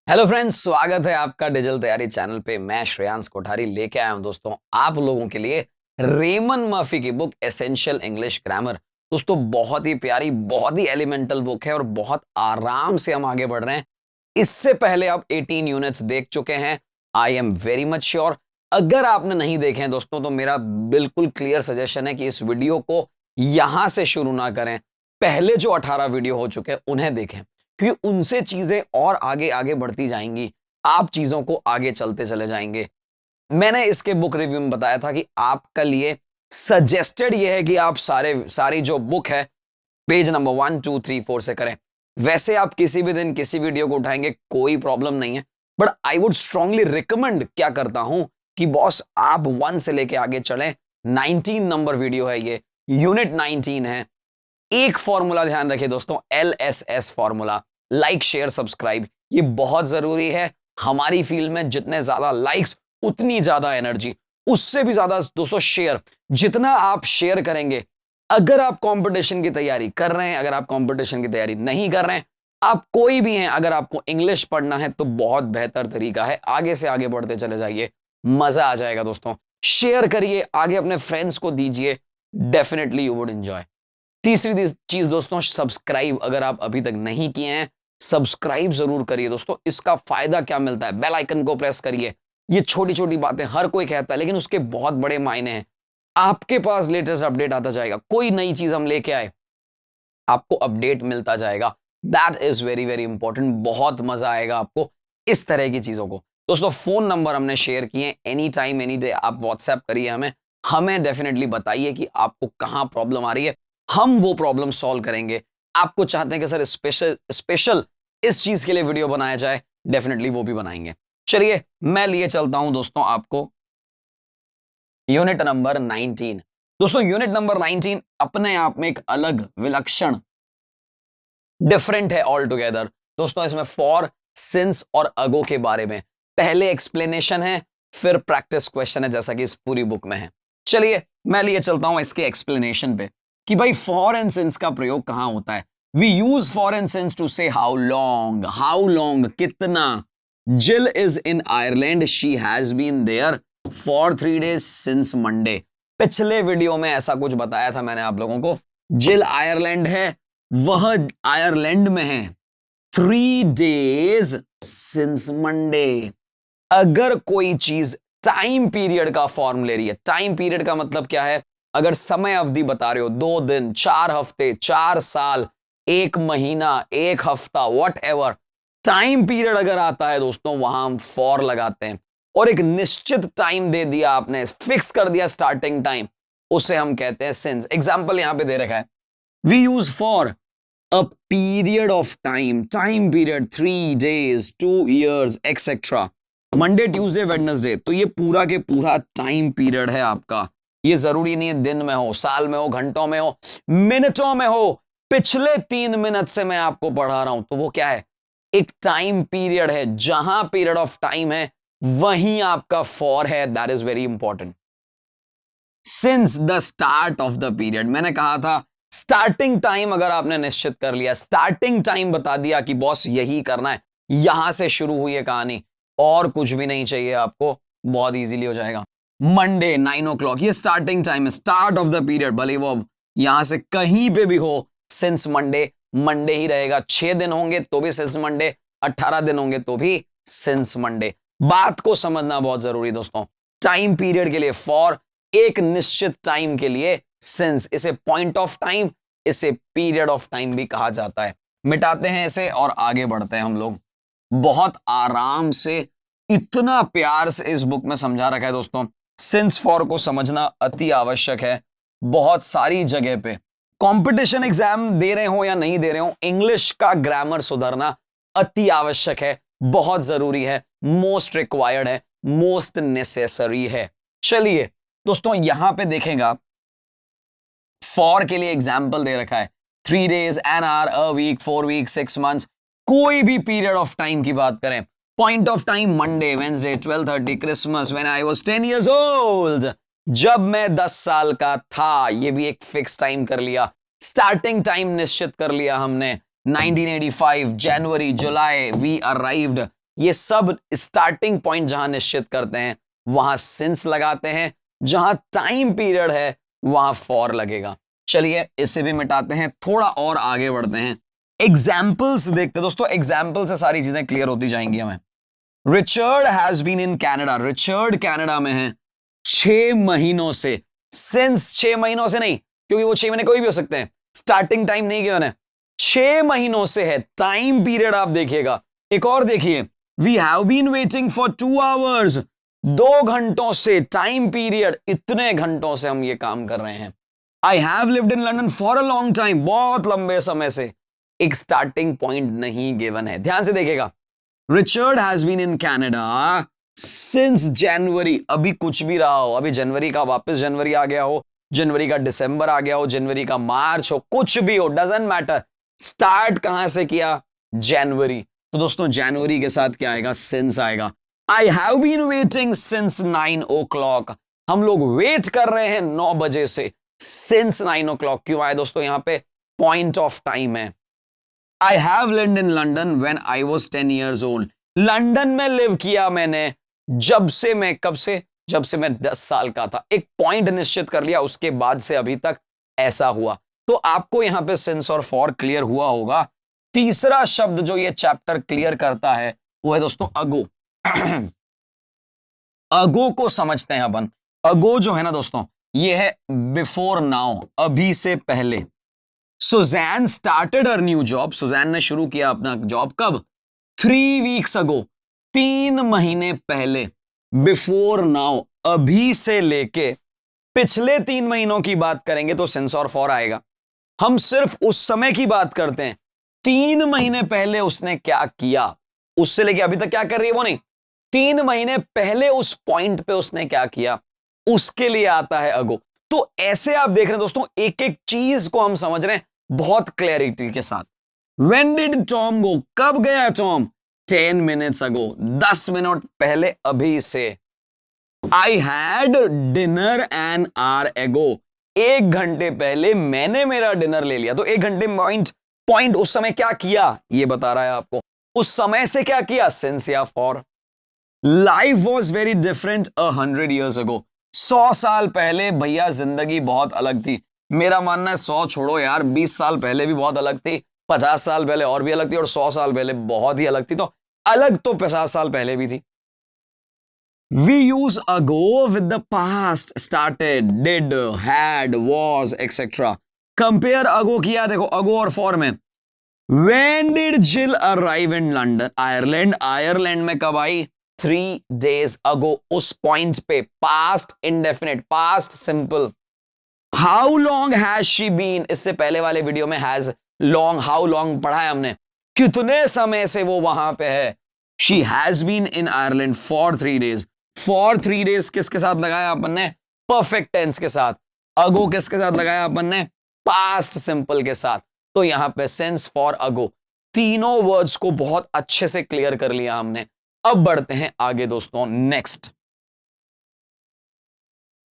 Hello friends, स्वागत है आपका डिजिटल तैयारी चैनल पे। मैं श्रेयांश कोठारी लेके आया हूं दोस्तों आप लोगों के लिए रेमन मर्फी की बुक एसेंशियल इंग्लिश ग्रामर। दोस्तों बहुत ही प्यारी, बहुत ही एलिमेंटल बुक है और बहुत आराम से हम आगे बढ़ रहे हैं। इससे पहले आप 18 यूनिट्स देख चुके हैं। I am very much sure अगर आपने नहीं देखे हैं दोस्तों तो मेरा बिल्कुल क्लियर सजेशन है कि इस वीडियो को यहां से शुरू ना करें, पहले जो 18 वीडियो हो चुके हैं उन्हें देखें, क्योंकि उनसे चीजें और आगे आगे बढ़ती जाएंगी। आप चीजों को आगे चलते चले जाएंगे। मैंने इसके बुक रिव्यू में बताया था कि आपके लिए सजेस्टेड यह है कि आप सारी जो बुक है पेज नंबर 1 2 3 4 से करें। वैसे आप किसी भी दिन किसी वीडियो को उठाएंगे, कोई प्रॉब्लम नहीं है, but I would strongly recommend क्या करता हूं कि बॉस आप 1 से लेके आगे चलें। 19 नंबर वीडियो है, ये यूनिट 19 है। एक फॉर्मूला ध्यान रखिए दोस्तों, LSS formula, like share subscribe, ये बहुत जरूरी है। हमारी फील्ड में जितने ज्यादा लाइक्स उतनी ज्यादा एनर्जी, उससे भी ज्यादा दोस्तों शेयर। जितना आप शेयर करेंगे, अगर आप कंपटीशन की तैयारी कर रहे हैं, अगर आप कंपटीशन की तैयारी नहीं कर रहे हैं, आप कोई भी हैं, अगर आपको इंग्लिश पढ़ना है तो बहुत बेहतर तरीका है, आगे से आगे बढ़ते चले जाइए, मजा आ जाएगा दोस्तों। शेयर करिए, आगे अपने फ्रेंड्स को दीजिए, डेफिनेटली यू वुड एंजॉय। तीसरी चीज दोस्तों, सब्सक्राइब अगर आप अभी तक नहीं किए हैं, सब्सक्राइब जरूर करिए दोस्तों। इसका फायदा क्या मिलता है, बेल आइकन को प्रेस करिए। ये छोटी छोटी बातें हर कोई कहता है, लेकिन उसके बहुत बड़े मायने हैं। आपके पास लेटेस्ट अपडेट आता जाएगा, कोई नई चीज हम लेके आए, आपको अपडेट मिलता जाएगा। That is very very important. बहुत मजा आएगा आपको इस तरह की चीजों को। दोस्तों फोन नंबर हमने शेयर किए, एनी टाइम एनी डे आप व्हाट्सएप करिए हमें। हमें डेफिनेटली बताइए कि आपको कहां प्रॉब्लम आ रही है, हम वो प्रॉब्लम सॉल्व करेंगे। आपको चाहते हैं कि सर स्पेशल स्पेशल इस चीज के लिए वीडियो बनाया जाए, डेफिनेटली वो भी बनाएंगे। चलिए मैं लिए चलता हूं दोस्तों आपको यूनिट नंबर 19। दोस्तों यूनिट नंबर 19 अपने आप में एक अलग विलक्षण डिफरेंट है ऑल टुगेदर। दोस्तों इसमें फॉर, सिंस और अगो के बारे में पहले एक्सप्लेनेशन है, फिर प्रैक्टिस क्वेश्चन है, जैसा कि इस पूरी बुक में है। चलिए मैं लिए चलता हूं इसके एक्सप्लेनेशन पे कि भाई फॉर एंड सिंस का प्रयोग कहां होता है। We use for and since to say how long कितना। Jill is in Ireland, she has been there for 3 days since Monday. पिछले वीडियो में ऐसा कुछ बताया था मैंने आप लोगों को। जिल आयरलैंड है, वह आयरलैंड में है 3 days सिंस मंडे। अगर कोई चीज टाइम पीरियड का फॉर्म ले रही है, टाइम पीरियड का मतलब क्या है, अगर समय अवधि बता रहे हो 2 दिन, 4 हफ्ते, 4 साल, 1 महीना, 1 हफ्ता, वट एवर, टाइम पीरियड अगर आता है दोस्तों, वहां हम फॉर लगाते हैं। और एक निश्चित टाइम दे दिया आपने, फिक्स कर दिया स्टार्टिंग टाइम, उसे हम कहते हैं सिंस। एग्जाम्पल यहां पे दे रखा है, we use for a period of time period 3 days, 2 years, etcetera. Monday Tuesday Wednesday, तो ये पूरा के पूरा टाइम पीरियड है आपका। ये जरूरी नहीं है दिन में हो, साल में हो, घंटों में हो, मिनटों में हो। पिछले 3 मिनट से मैं आपको पढ़ा रहा हूं, तो वो क्या है, एक टाइम पीरियड है। जहां पीरियड ऑफ टाइम है वहीं आपका फॉर है। That is very important. Since the start of the period, मैंने कहा था स्टार्टिंग टाइम अगर आपने निश्चित कर लिया, स्टार्टिंग टाइम बता दिया कि बॉस यही करना है, यहां से शुरू हुई है कहानी, और कुछ भी नहीं चाहिए आपको, बहुत इजीली हो जाएगा। मंडे 9 o'clock, ये स्टार्टिंग टाइम है, स्टार्ट ऑफ द पीरियड, भले वो यहां से कहीं पे भी हो, सिंस मंडे मंडे ही रहेगा। 6 दिन होंगे तो भी सिंस मंडे, 18 दिन होंगे तो भी सिंस मंडे। बात को समझना बहुत जरूरी दोस्तों। टाइम पीरियड के लिए फॉर, एक निश्चित टाइम के लिए सिंस। इसे पॉइंट ऑफ टाइम, इसे पीरियड ऑफ टाइम भी कहा जाता है। मिटाते हैं इसे और आगे बढ़ते हैं हम लोग। बहुत आराम से, इतना प्यार से इस बुक में समझा रखा है दोस्तों। सिंस फॉर को समझना अति आवश्यक है। बहुत सारी जगह पे कंपटीशन एग्जाम दे रहे हो या नहीं दे रहे हो, इंग्लिश का ग्रामर सुधरना अति आवश्यक है, बहुत जरूरी है, मोस्ट रिक्वायर्ड है, मोस्ट नेसेसरी है। चलिए दोस्तों यहां पे देखेगा, फॉर के लिए एग्जाम्पल दे रखा है 3 days, an hour, a week, 4 weeks, 6 months। कोई भी पीरियड ऑफ टाइम की बात करें, point of time Monday, Wednesday, 12:30, Christmas, when I was 10 years old, जब मैं 10 साल का था। ये भी एक फिक्स टाइम कर लिया, स्टार्टिंग टाइम निश्चित कर लिया हमने। 1985 जनवरी, जुलाई, वी अराइव्ड ये सब स्टार्टिंग पॉइंट जहां निश्चित करते हैं वहां सिंस लगाते हैं, जहां टाइम पीरियड है वहां फॉर लगेगा। चलिए इसे भी मिटाते हैं, थोड़ा और आगे बढ़ते हैं, एग्जाम्पल्स देखते हैं दोस्तों। एग्जाम्पल से सारी चीजें क्लियर होती जाएंगी हमें। Richard has been in Canada, Richard Canada में है 6 महीनों से। सिंस 6 महीनों से नहीं, क्योंकि वो 6 महीने कोई भी हो सकते हैं, स्टार्टिंग टाइम नहीं गिवन है, 6 महीनों से है। टाइम पीरियड आप देखिएगा। एक और देखिए, we have been waiting for 2 hours, 2 घंटों से। टाइम पीरियड इतने घंटों से हम ये काम कर रहे हैं। आई have lived in London for a long time, बहुत लंबे समय से। एक स्टार्टिंग पॉइंट नहीं गिवन है, ध्यान से देखिएगा। Richard has been in Canada since January, अभी कुछ भी रहा हो, अभी जनवरी का वापस जनवरी आ गया हो, जनवरी का दिसंबर आ गया हो, जनवरी का मार्च हो, कुछ भी हो, डजंट मैटर। स्टार्ट कहां से किया? जनवरी। तो दोस्तों जनवरी के साथ क्या आएगा? सिंस आएगा। I have been waiting since 9 o'clock, हम लोग वेट कर रहे हैं 9 बजे से। सिंस 9 o'clock क्यों आए दोस्तों? यहां पे पॉइंट ऑफ टाइम है। आई have lived in London when I was 10 years old, London में लिव किया मैंने जब से मैं, कब से? जब से मैं 10 साल का था। एक पॉइंट निश्चित कर लिया, उसके बाद से अभी तक ऐसा हुआ। तो आपको यहां पे सिंस और फॉर क्लियर हुआ होगा। तीसरा शब्द जो ये चैप्टर क्लियर करता है वो है दोस्तों अगो। अगो को समझते हैं अपन। अगो जो है ना दोस्तों, ये है बिफोर नाउ, अभी से पहले। Susan started her new job, Susan ने शुरू किया अपना जॉब कब? 3 weeks ago, 3 महीने पहले। बिफोर नाउ, अभी से लेके पिछले 3 महीनों की बात करेंगे तो सिंस और फॉर आएगा। हम सिर्फ उस समय की बात करते हैं, 3 महीने पहले उसने क्या किया, उससे लेके अभी तक क्या कर रही है वो नहीं, 3 महीने पहले उस पॉइंट पे उसने क्या किया, उसके लिए आता है अगो। तो ऐसे आप देख रहे हैं दोस्तों, एक एक चीज को हम समझ रहे हैं बहुत क्लैरिटी के साथ। When did Tom go? कब गया टॉम? 10 minutes ago, 10 मिनट पहले, अभी से। I had dinner an hour ago, 1 घंटे पहले मैंने मेरा डिनर ले लिया। तो 1 घंटे पॉइंट उस समय क्या किया ये बता रहा है आपको। उस समय से क्या किया? सिंस या for. Life was very different 100 years ago, 100 साल पहले भैया जिंदगी बहुत अलग थी। मेरा मानना है 100 छोड़ो यार, 20 साल पहले भी बहुत अलग थी, 50 साल पहले और भी अलग थी, और 100 साल पहले बहुत ही अलग थी। तो अलग तो 50 साल पहले भी थी। We use ago with the past, started, did, had, was etcetera. Compare ago किया, देखो अगो और फॉर में। When did Jill arrive in London? Ireland, Ireland में कब आई? 3 days ago, उस पॉइंट पे। Past indefinite, past simple. How long has she been, इससे पहले वाले वीडियो में हैज लॉन्ग, हाउ लॉन्ग पढ़ा है हमने, कितने समय से वो वहां पे है। She has been in Ireland for 3 days, for 3 days किसके साथ लगाया अपन ने? परफेक्ट टेंस के साथ। अगो किसके साथ लगाया अपन ने? पास्ट सिंपल के साथ। तो यहां पे सिंस, फॉर, अगो, तीनों वर्ड्स को बहुत अच्छे से क्लियर कर लिया हमने। अब बढ़ते हैं आगे दोस्तों, नेक्स्ट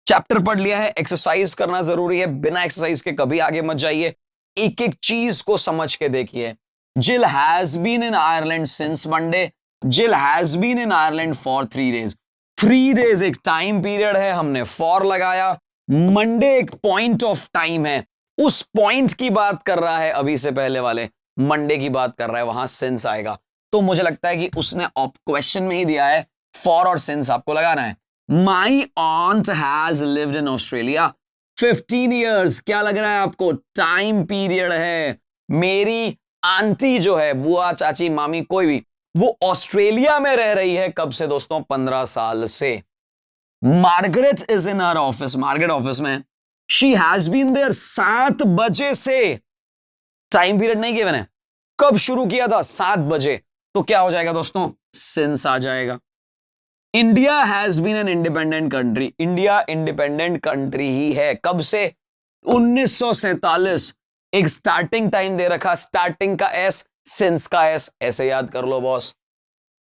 चैप्टर पढ़ लिया है। एक्सरसाइज करना जरूरी है, बिना एक्सरसाइज के कभी आगे मत जाइए। एक एक चीज को समझ के देखिए। Jill has been in Ireland since Monday, Jill has been in Ireland for 3 days। 3 days एक टाइम पीरियड है, हमने फॉर लगाया। मंडे एक पॉइंट ऑफ टाइम है, उस पॉइंट की बात कर रहा है, अभी से पहले वाले मंडे की बात कर रहा है, वहां सिंस आएगा। तो मुझे लगता है कि उसने क्वेश्चन में ही दिया है फॉर और सिंस आपको लगाना है। My aunt has lived in Australia 15 years, क्या लग रहा है आपको? टाइम पीरियड है। मेरी आंटी जो है, बुआ, चाची, मामी, कोई भी, वो ऑस्ट्रेलिया में रह रही है कब से दोस्तों? 15 साल से। Margaret is in her office, Margaret office में। शी हैज बीन देयर 7 बजे से। टाइम पीरियड नहीं गिवन है, कब शुरू किया था? 7 बजे। तो क्या हो जाएगा दोस्तों? सिंस आ जाएगा। India has been an independent country, India independent country ही है, कब से? 1947। एक स्टार्टिंग टाइम दे रखा, स्टार्टिंग का एस, सिंस का एस, ऐसे याद कर लो boss.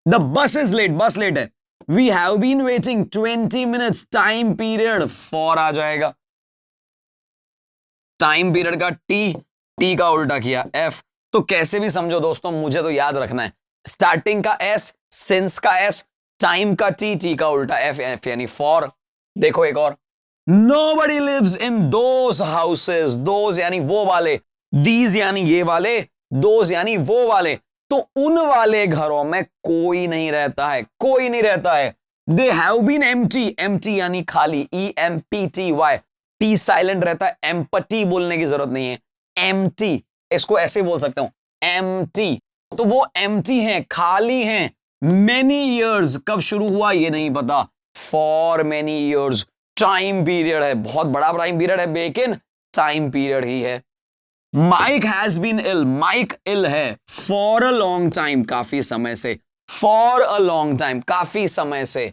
The bus is late, bus late है। We have been waiting 20 minutes, time period for आ जाएगा। टाइम पीरियड का टी, टी का उल्टा किया एफ। तो कैसे भी समझो दोस्तों, मुझे तो याद रखना है, स्टार्टिंग का एस, सिंस का एस, टाइम का टी, टी का उल्टा एफ, एफ यानी फॉर। देखो एक और, nobody lives in those houses, those यानी वो वाले, दीज यानी ये वाले, दोज यानी वो वाले। तो उन वाले घरों में कोई नहीं रहता है, कोई नहीं रहता है। They have been empty, empty यानी खाली, EMPTY, P साइलेंट रहता है, एम्पटी बोलने की जरूरत नहीं है, एम्प्टी, इसको ऐसे बोल सकता हूं, एम्प्टी। तो वो एम्प्टी हैं, खाली हैं। मेनी ईयर्स, कब शुरू हुआ ये नहीं पता, for many years, time period है, बहुत बड़ा टाइम पीरियड है, लेकिन टाइम पीरियड ही है। Mike has been ill, Mike ill है, फॉर अ लॉन्ग टाइम, काफी समय से, फॉर अ लॉन्ग टाइम, काफी समय से।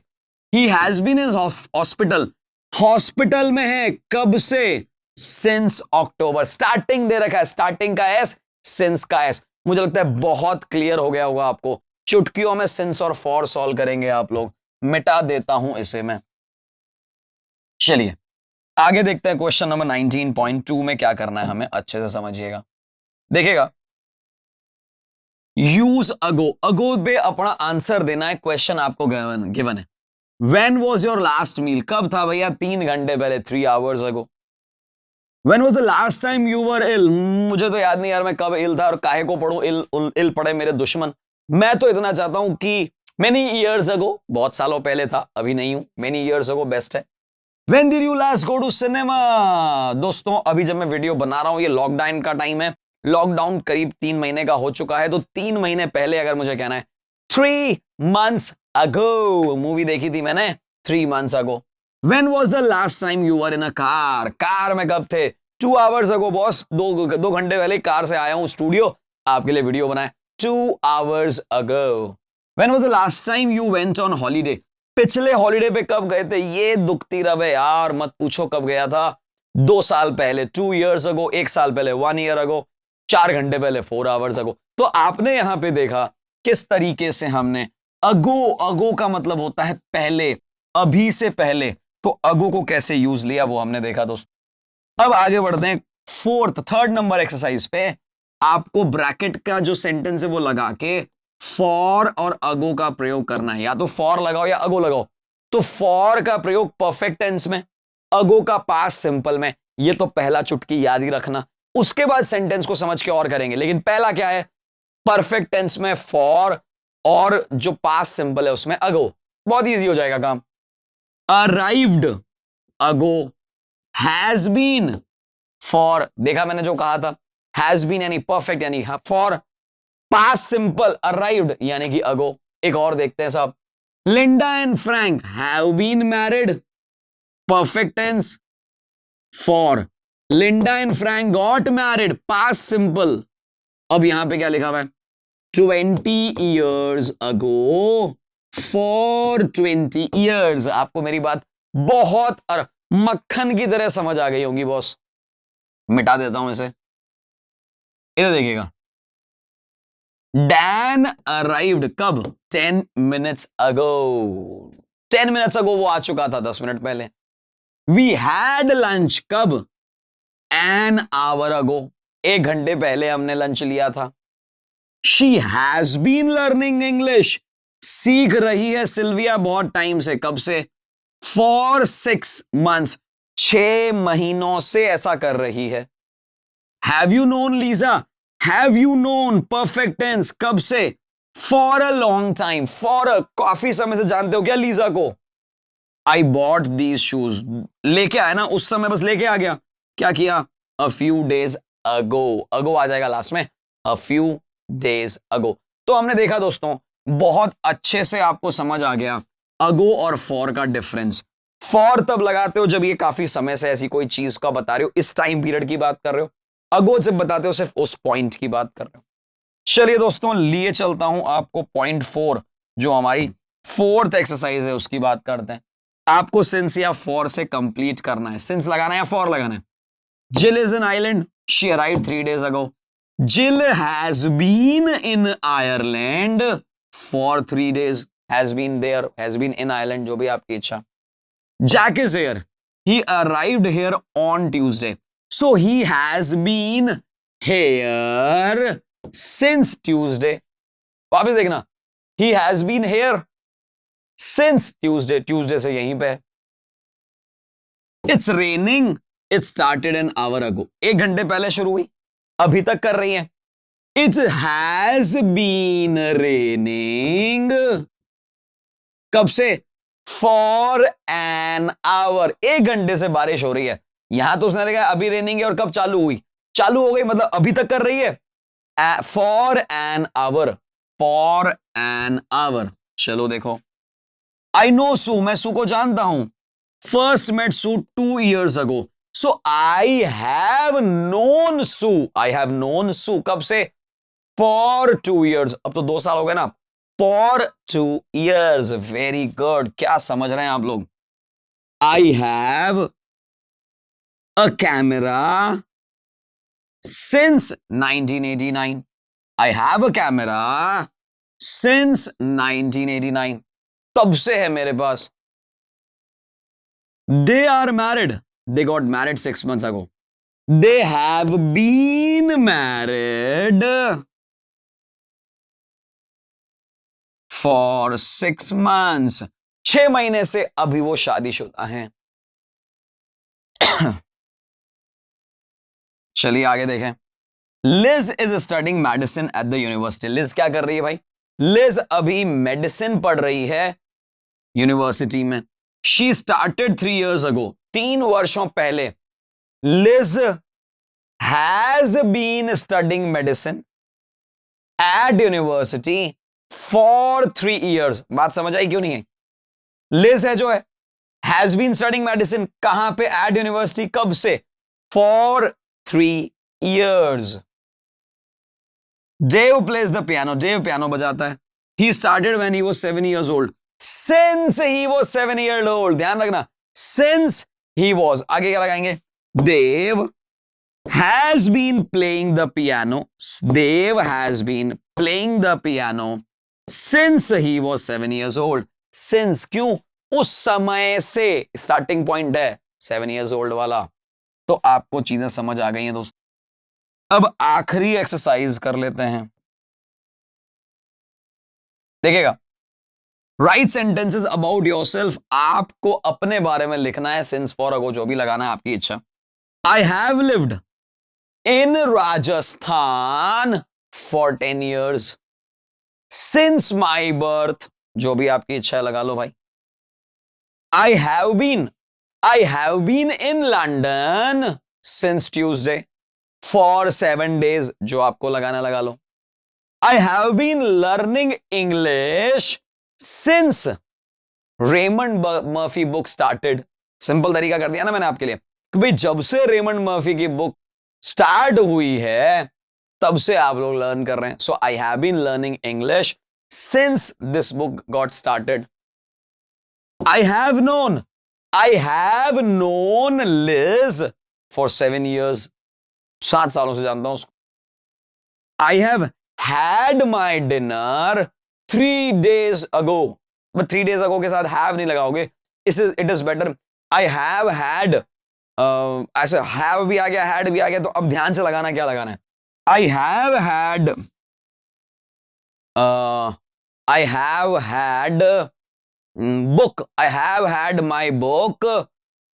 He has been in hospital, hospital में है, कब से, सिंस अक्टूबर। स्टार्टिंग दे रखा है, स्टार्टिंग का एस, सिंस का एस। मुझे लगता है बहुत क्लियर हो गया होगा आपको। चुटकियों में सिंस और फॉर सॉल्व करेंगे आप लोग। मिटा देता हूं इसे मैं। चलिए आगे देखते हैं, क्वेश्चन नंबर 19.2 में क्या करना है हमें, अच्छे से समझिएगा। देखिएगा, यूज अगो, अगो पे अपना आंसर देना है। क्वेश्चन आपको गिवन है, when was your last meal, कब था भैया, 3 घंटे पहले, 3 hours ago। When was the last time you were ill, मुझे तो याद नहीं यार मैं कब इल था, और काहे को पढ़ूं, इल पड़े मेरे दुश्मन। मैं तो इतना चाहता हूं कि मेनी ईयर्स अगो, बहुत सालों पहले था, अभी नहीं हूं, मेनी ईयर्स अगो बेस्ट है। When did you last go to cinema? दोस्तों अभी जब मैं वीडियो बना रहा हूं, ये लॉकडाउन का टाइम है, लॉकडाउन करीब 3 महीने का हो चुका है, तो 3 महीने पहले अगर मुझे कहना है, 3 months ago मूवी देखी थी मैंने, 3 months ago। When was the last time you were in a car? Car में कब थे, 2 hours ago बॉस, 2 घंटे पहले कार से आया हूं स्टूडियो, आपके लिए वीडियो बनाया, 2 hours ago। When was the last time you went on holiday? पिछले हॉलीडे पे कब गए थे, ये दुखती रवे यार, मत पूछो कब गया था, 2 साल पहले, 2 years ago, 1 साल पहले, 1 year ago, 4 घंटे पहले, 4 hours ago। तो आपने यहां पे देखा किस तरीके से हमने अगो, अगो का मतलब होता है पहले, अभी से पहले, तो अगो को कैसे यूज लिया वो हमने देखा दोस्तों। अब आगे बढ़ते हैं थर्ड नंबर एक्सरसाइज पे। आपको ब्रैकेट का जो सेंटेंस है वो लगा के फॉर और अगो का प्रयोग करना है, या तो फॉर लगाओ या अगो लगाओ। तो फॉर का प्रयोग परफेक्ट टेंस में, अगो का पास सिंपल में। ये तो पहला चुटकी याद ही रखना, उसके बाद सेंटेंस को समझ के और करेंगे। लेकिन पहला क्या है, परफेक्ट टेंस में फॉर, और जो पास सिंपल है उसमें अगो, बहुत इजी हो जाएगा काम। Arrived ago, has been for, देखा मैंने जो कहा था, हैज बीन यानी परफेक्ट यानी फॉर, पास सिंपल अराइव्ड यानी कि अगो। एक और देखते हैं साहब, Linda and Frank have been married, perfect tense for, Linda and Frank got married, past simple. अब यहां पे क्या लिखा हुआ है, 20 years ago, for 20 years। आपको मेरी बात बहुत मक्खन की तरह समझ आ गई होंगी बॉस। मिटा देता हूं इसे, इधर देखिएगा, डैन अराइव्ड कब, 10 minutes ago, 10 minutes ago वो आ चुका था 10 मिनट पहले। वी हैड लंच कब, एन आवर अगो, 1 घंटे पहले हमने लंच लिया था। She has been learning English, सीख रही है सिल्विया बहुत टाइम से, कब से, फॉर 6 months, 6 महीनों से ऐसा कर रही है। Have you known Lisa, have you known perfect tense, कब से, for a long time, for a, काफी समय से जानते हो क्या लीजा को। आई बॉट दीज शूज, लेके आया ना उस समय, बस लेके आ गया, क्या किया, अ फ्यू डेज अगो, अगो आ जाएगा लास्ट में, अ फ्यू डेज अगो। तो हमने देखा दोस्तों, बहुत अच्छे से आपको समझ आ गया अगो और फॉर का डिफरेंस। फॉर तब लगाते हो जब ये काफी समय से ऐसी कोई चीज का बता रहे हो, इस टाइम पीरियड की बात कर रहे हो। अगो जब बताते हो सिर्फ उस पॉइंट की बात कर रहे हो। चलिए दोस्तों, लिए चलता हूं आपको पॉइंट 4, जो हमारी 4th एक्सरसाइज है, उसकी बात करते हैं। आपको सिंस या फॉर से कंप्लीट करना है, सिंस लगाना है या फॉर लगाना है। Jill is in island, she arrived 3 days ago। Jill has been in Ireland for 3 days, has been there, has been in Ireland, जो भी आपकी इच्छा। Jack is here, he arrived here on Tuesday, so he has been here since Tuesday. वापस देखना, he has been here since Tuesday, Tuesday से यहीं पे है। It's raining, it started an hour ago, 1 घंटे पहले शुरू हुई, अभी तक कर रही है। इट हैज बीन रेनिंग, कब से? फॉर एन आवर, 1 घंटे से बारिश हो रही है। यहां तो उसने लिखा अभी रेनिंग है, और कब चालू हुई? चालू हो गई, मतलब अभी तक कर रही है। For an hour, for an hour. चलो देखो, आई नो सू, मैं सू को जानता हूं। फर्स्ट मेट सू 2 years अगो, so I have known Sue, I have known Sue कब से? फॉर 2 years, अब तो 2 साल हो गए ना। फॉर 2 years, वेरी गुड, क्या समझ रहे हैं आप लोग? I have a camera since 1989, I have a camera since 1989, तब से है मेरे पास। They are married, they got married 6 months अगो, they have been married for 6 months, 6 महीने से अभी वो शादीशुदा हैं। चलिए आगे देखें। Liz is studying medicine at the university, Liz क्या कर रही है भाई? लिज अभी मेडिसिन पढ़ रही है यूनिवर्सिटी में। शी स्टार्टेड 3 years अगो, 3 वर्षों पहले। Liz has been studying medicine at university for 3 years, बात समझ आई क्यों नहीं है? लिज है जो है, हैज बीन स्टडिंग मेडिसिन कहां पे? एट यूनिवर्सिटी, कब से? For 3 years। Dave plays the piano, Dave piano बजाता है। He started when he was 7 years old, since he was 7 years old, ध्यान रखना, सिंस ही वाज, आगे क्या लगाएंगे? Dev has been playing the piano, Dev has been playing the piano since he was 7 years old, since क्यों? उस समय से, starting point है 7 years old वाला। तो आपको चीजें समझ आ गई हैं दोस्तों। अब आखिरी एक्सरसाइज कर लेते हैं, देखिएगा। राइट सेंटेंसेस अबाउट योरसेल्फ, आपको अपने बारे में लिखना है, सिंस फॉर अगो जो भी लगाना है आपकी इच्छा। I have lived in Rajasthan for 10 years since my birth, जो भी आपकी इच्छा है लगा लो भाई। I have been in London since Tuesday for 7 days, जो आपको लगाना लगा लो। I have been learning English since Raymond Murphy book started, simple तरीका कर दिया ना मैंने आपके लिए कि भाई जब से रेमंड मर्फी की बुक स्टार्ट हुई है तब से आप लोग लर्न कर रहे हैं। So I have been learning English since this book got started. I have known Liz for 7 years, 7 सालों से जानता हूं उसको। I have had my dinner 3 days अगो, बट 3 days अगो के साथ हैव नहीं लगाओगे, it is better. I have had, ऐसे हैव भी आ गया, हैड भी आ गया, तो अब ध्यान से लगाना, क्या लगाना है? आई have had book, I have had my book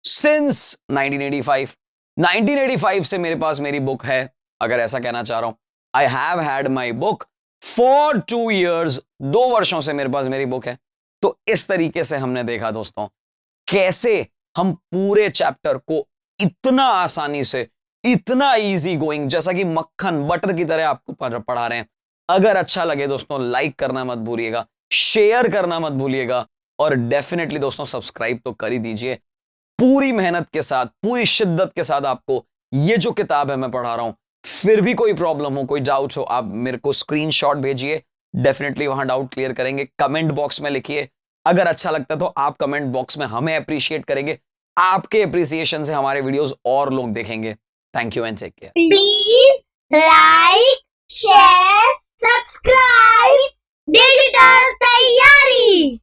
since 1985, 1985 से मेरे पास मेरी बुक है, अगर ऐसा कहना चाह रहा हूं। आई have had my book for 2 years, 2 वर्षों से मेरे पास मेरी बुक है। तो इस तरीके से हमने देखा दोस्तों कैसे हम पूरे चैप्टर को इतना आसानी से, इतना इजी गोइंग, जैसा कि मक्खन बटर की तरह आपको पढ़ा रहे हैं। अगर अच्छा लगे दोस्तों लाइक करना मत भूलिएगा, शेयर करना मत भूलिएगा, और डेफिनेटली दोस्तों सब्सक्राइब तो कर ही दीजिए। पूरी मेहनत के साथ, पूरी शिद्दत के साथ आपको ये जो किताब है मैं पढ़ा रहा हूं। फिर भी कोई प्रॉब्लम हो, कोई डाउट हो, आप मेरे को स्क्रीनशॉट भेजिए, डेफिनेटली वहां डाउट क्लियर करेंगे। कमेंट बॉक्स में लिखिए, अगर अच्छा लगता तो आप कमेंट बॉक्स में हमें अप्रिशिएट करेंगे। आपके अप्रिसिएशन से हमारे वीडियोस और लोग देखेंगे। Thank you and take care. Please like, share, subscribe. Digital Taiyari.